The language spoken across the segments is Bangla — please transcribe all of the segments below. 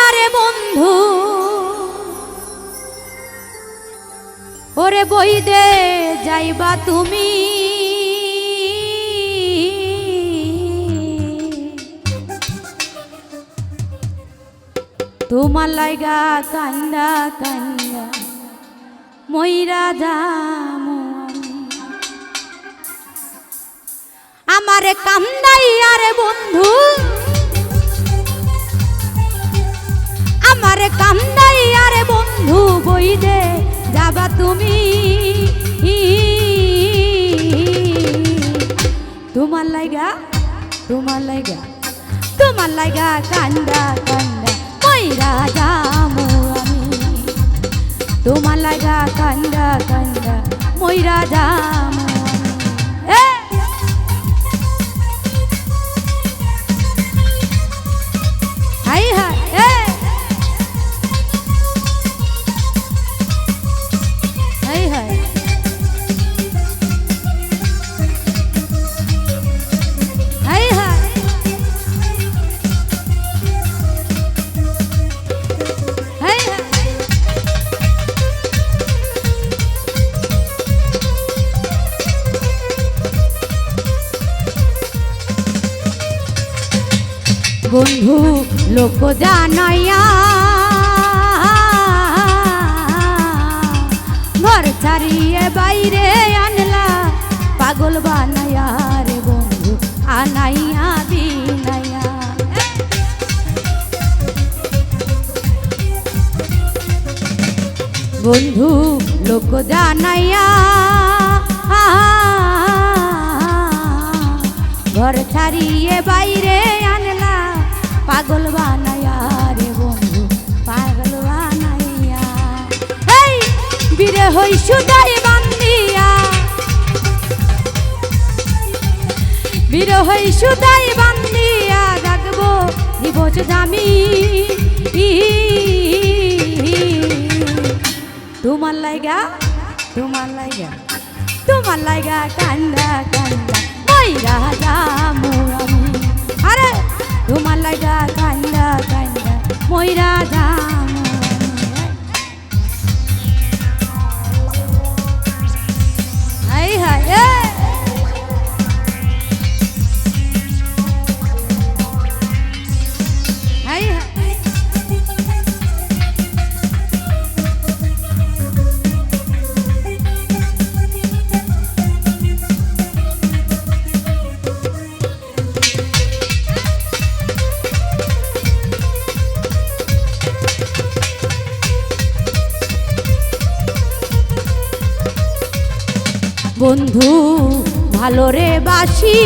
আরে বন্ধু ওরে বই দে যাইবা তুমি তোমার লাইগা কান্দা কান্দা মইরা যামু আমারে কান্দাই আরে বন্ধু আমারে কান্দাই আরে বন্ধু বই দে যাবা তুমি তোমার লাইগা কান্দা কান্দা মইরা যামু আমি তোমার লাইগা কান্দা কান্দা মইরা যামু high high high high high high high high বন্ধু লোক জানাইয়া ঘর ছাড়িয়ে বাইরে আনলা পাগল বানাইয়া রে বন্ধু আনাইয়া বিনাইয়া বন্ধু লোক জানাইয়া ঘর ছাড়িয়ে বাইরে আনলা পাগল বানাইয়া রে বন্ধু পাগল বানাইয়া এই বীরে হই সুদাই বান্দিয়া বীরে হই সুদাই বান্দিয়া রাখবো দিবস জামি তোমার লাইগা কান্দা কান্দা মইরা যামু আমি আরে তোমার লাইগা কান্দা কান্দা মইরা যামু হাই হাই হাই হাই বন্ধু ভালো রে বাসি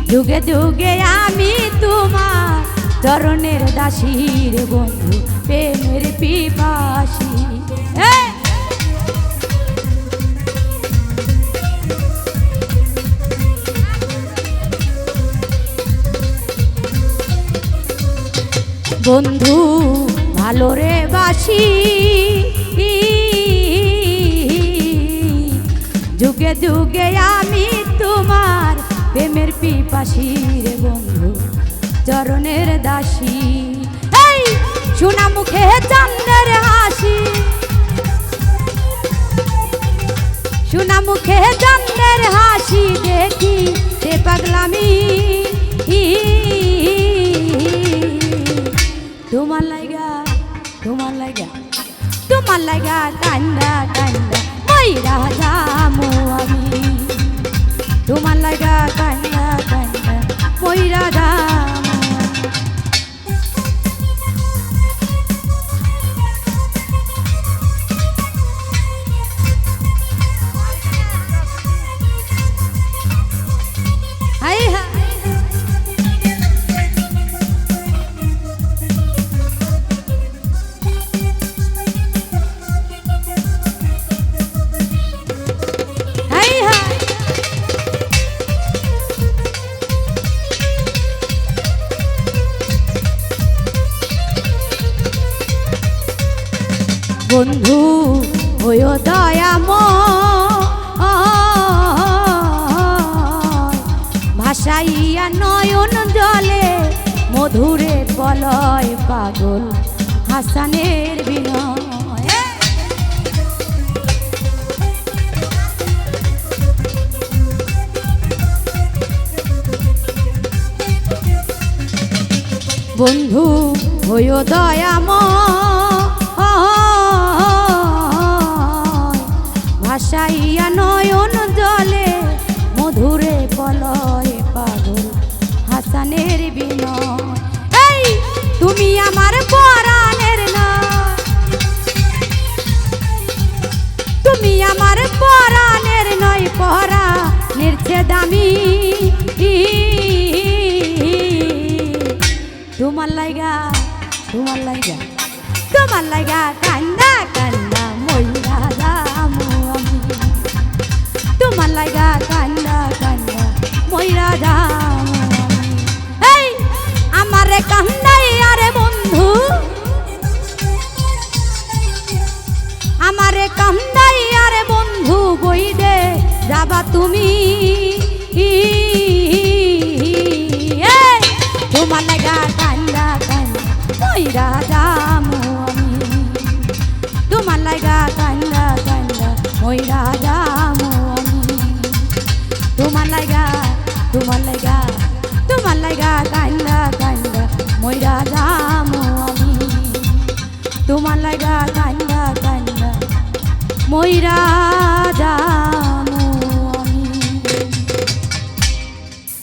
যুগে যুগে আমি তোমার চরণের দাসী রে বন্ধু প্রেমের পিপাসী বন্ধু ভালো রে বাসি যুগে যুগে আমি তোমার প্রেমের পিপাসী রে বন্ধু চরণের দাসী এই সোনা মুখে চাঁদের হাসি সোনা মুখে চাঁদের হাসি দেখি তে পাগলামি তোমার লাইগা কান্দা কান্দা মইরা যামু আমি তোমার লাইগা কান্দা কান্দা মইরা যামু হাই হাই মধুরে বলয় পাগল হাসানের বিনয়। বন্ধু হইও দয়াময় ভাসাইয়া নয়ন জলে মধুরে বলয় পাগল হাসানের বিনয়। এই তুমি আমার পরাণের নয়, তুমি আমার পরাণের নয়, পরাণের চেয়ে দামি। তোমার লাইগা তোমার লাইগা তোমার লাইগা কান্দা কান্দা মইরা যামু আমি, তোমার লাইগা কান্দা কান্দা মইরা যামু আমি। এই আমারে কান্দাই আরে বন্ধু, আমারে কান্দাই আরে বন্ধু বই দে যাবা তুমি। তোমার লাগা কান্দা কান্দা মইরা যামু আমি, তোমার লাগা কান্দা কান্দা মইরা যামু আমি, তোমার লাগা তোমার লাগা তোমার লাগা কান্দা কান্দা মইরা যামু আমি, তোমার লাগা কান্দা কান্দা মইরা যা।